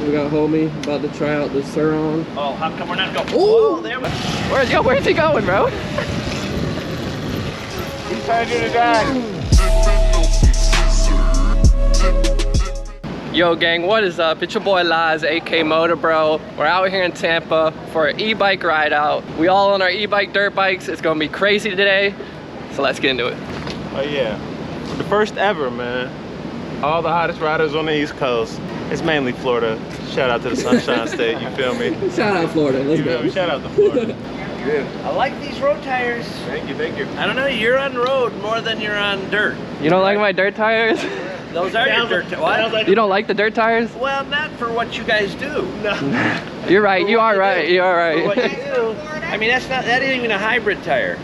We got homie about to try out the Suron. Oh, how come we're not going? Oh, there we go. Where's he going, bro? He's trying to do the drive. Yo gang, what is up? It's your boy Laz, aka MotoBroo. We're out here in Tampa for an e-bike ride out. We all on our e-bike dirt bikes. It's gonna be crazy today, so let's get into it. Oh yeah, the first ever, man. All the hottest riders on the East Coast. It's mainly Florida. Shout out to the Sunshine State, you feel me? Shout out Florida, let's go. Shout out to Florida. Good. I like these road tires. Thank you, thank you. I don't know, you're on road more than you're on dirt. You don't like my dirt tires? Those are your dirt tires. What? Like You don't like the dirt tires? Well, not for what you guys do. no. You're right, you are right, you are For what you right. do. I mean, that ain't even a hybrid tire.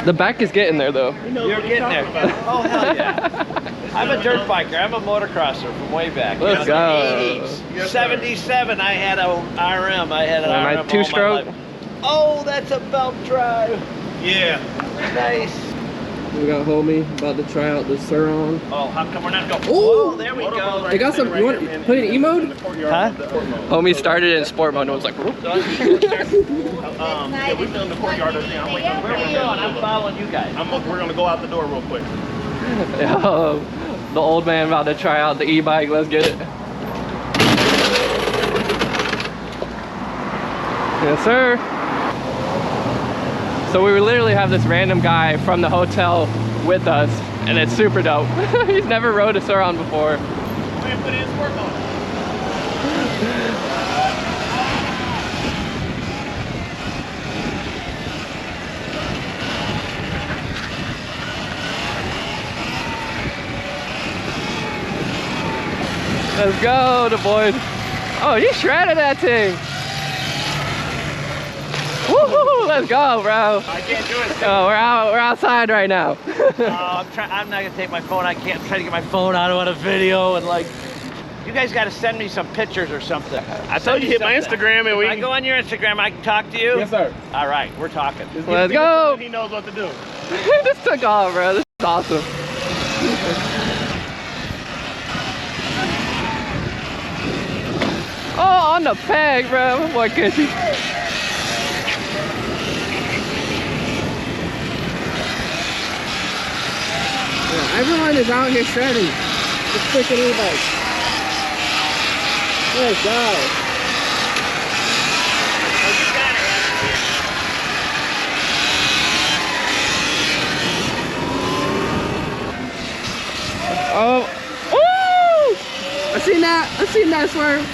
The back is getting there though. You're getting there. Oh, hell yeah. I'm a dirt biker. I'm a motocrosser from way back. Let's The go. 80s. Yes, 77, I had a RM. I had an RM. My all two-stroke? my life. Oh, that's a belt drive. Yeah. Nice. We got homie about to try out the Suron. Oh, how come we're not going? Oh, there we go. They got some, you want to put it in E-mode? Huh? Homie started in sport mode and was like, whoop. Yeah, we're still in the courtyard. I'm waiting. Where are we going? I'm following you guys. We're gonna go out the door real quick. Yo, the old man about to try out the e-bike. Let's get it. Yes, sir. So we literally have this random guy from the hotel with us, and it's super dope. He's never rode a Suron before. Man, put it in sport mode. Let's go, the boys. Oh, you shredded that thing. Woohoo! Let's go, bro. I can't do it. Oh, we're outside right now. I'm not gonna take my phone. I can't try to get my phone out on a video and like. You guys got to send me some pictures or something. I told you hit my Instagram and we. If I go on your Instagram, I can talk to you. Yes, sir. All right, we're talking. Let's go. He knows what to do. This took off, bro. This is awesome. Oh, on the peg, bro. My boy Kitty. Yeah, everyone is out here shredding. Just freaking e-bike. Let's go. Oh, woo! I seen that swerve.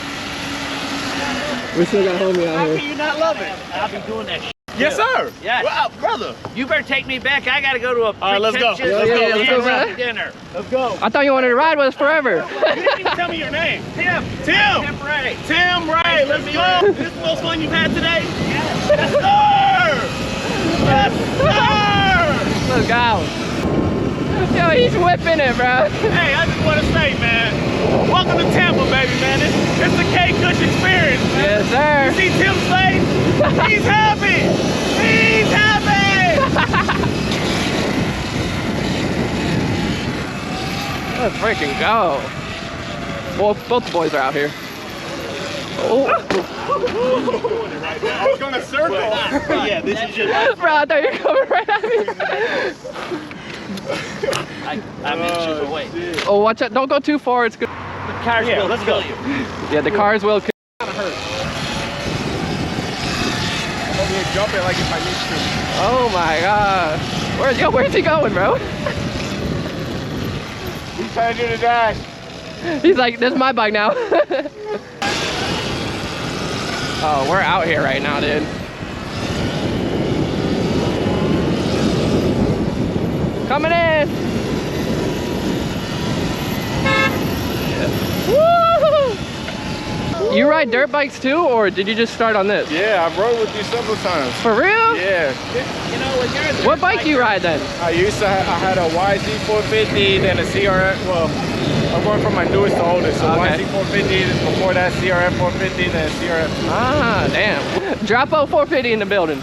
We still got homie out How here. can you not love it? I'll be doing that shit. Yes, sir. Yes. Well, brother. You better take me back. I gotta go to a right, let's go. pretentious Let's go, man. dinner. Let's go. I thought you wanted to ride with us forever. You didn't even tell me your name. Tim. Tim. Tim Ray. Tim Ray. Let's go. This is the most fun you've had today? Yes. Yes, sir. Yes, sir. Let's go. Yo, he's whipping it, bro. Hey, I just want to say, man, welcome to Tampa, baby, man. It's the K-Kush experience, man. Yes, sir. You see Tim's face? He's happy. He's happy. Let's freaking go. Well, both the boys are out here. Oh. I was going to circle. Yeah, this is just... Bro, I thought you were coming right at me. I'm inches away. Oh, watch out. Don't go too far. It's good. The cars Yeah, will let's kill go. you. Yeah, the cars will kill. I'm over here jumping like if I need to. Oh my god. Where's he going, bro? He's trying to do the dash. He's like, this is my bike now. Oh, we're out here right now, dude. Coming in. Woo! You ride dirt bikes too, or did you just start on this? Yeah, I've rode with you several times. For real? Yeah. You know, when you're a What bike do you ride then? I had a YZ 450, then a CRF. Well, I'm going from my newest to oldest. So Okay. YZ 450, before that CRF 450, then CRF. Ah, damn. Dropo 450 in the building.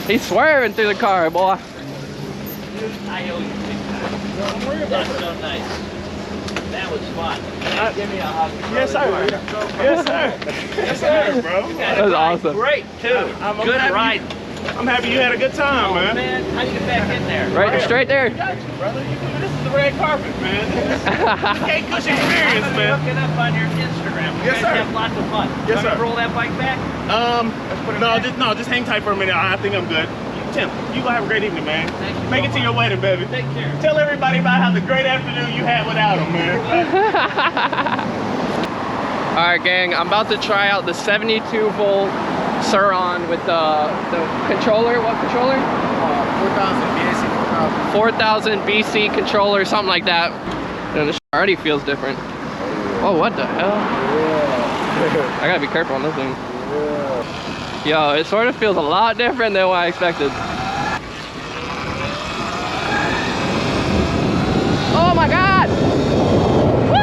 He's swerving through the car, boy. I owe you big time. That's so nice. That was fun. Give me a hug. Yes, sir. Yes, sir. Yes, sir, bro. That was awesome. Great, too. I'm Good happy ride. I'm happy you had a good time, Oh, man. how do you get back in there? Right, straight there. Got you, brother. This is the red carpet, man. This is Kush experience, I'm man. looking up on your Instagram. You Yes, guys sir. have lots of fun. Yes, Want me to sir. roll that bike back? put it back. Just hang tight for a minute. I think I'm good. Tim, you go have a great evening, man. Thank you Make so it to your much. wedding, baby. Take care. Tell everybody about how the great afternoon you had without him, man. All right, gang, I'm about to try out the 72 volt Suron with the controller. What controller? 4000 BC controller, something like that. And this already feels different. Oh, what the hell? I gotta be careful on this thing. Yo, it sort of feels a lot different than what I expected. Oh my God! Woo!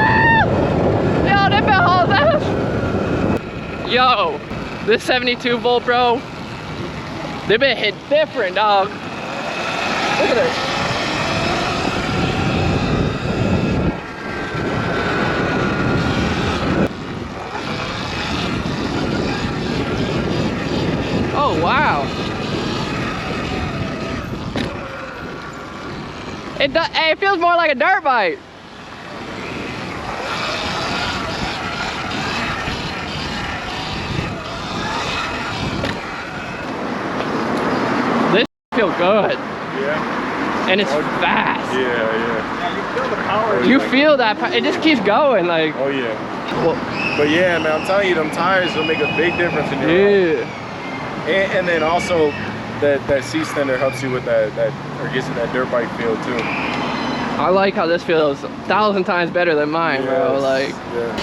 Yo, that felt all that. Yo, this 72 volt, bro. They've been hit different, dog. Look at this. Oh, wow. Hey, it feels more like a dirt bike. This feels good. Yeah. And it's fast. Yeah. Yeah, you feel the power. You feel that, it just keeps going, like. Oh, yeah. Well, But yeah, man, I'm telling you, them tires will make a big difference in your life. yeah. And then also that seat extender helps you with that or gives you that dirt bike feel too. I like how this feels 1,000 times better than mine, bro. Like, yeah.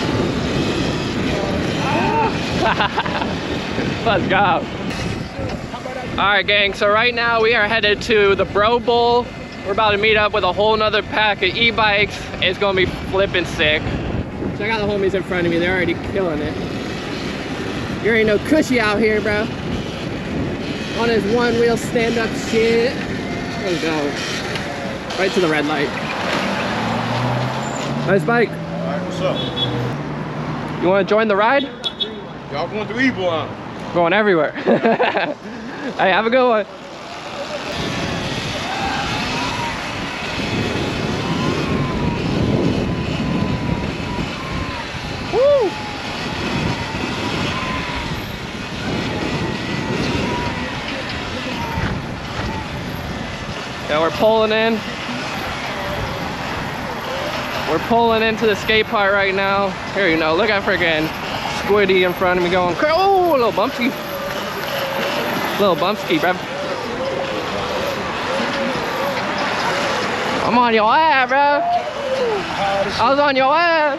let's go. All right, gang, so right now we are headed to the Bro Bowl. We're about to meet up with a whole nother pack of e-bikes. It's gonna be flipping sick. Check out the homies in front of me, they're already killing it. You already know Cushy out here, bro. On his one wheel stand-up shit. Let's go. Right to the red light. Nice bike. Alright, what's up? You wanna join the ride? Y'all going through Evil on? Going everywhere. Hey, have a good one. Woo! Yeah, we're pulling in. We're pulling into the skate park right now. Here, you know, look at freaking Squiddy in front of me going, oh, a little bumpy. Little bumpski, bruv. I'm on your ass, bro. I was on your ass.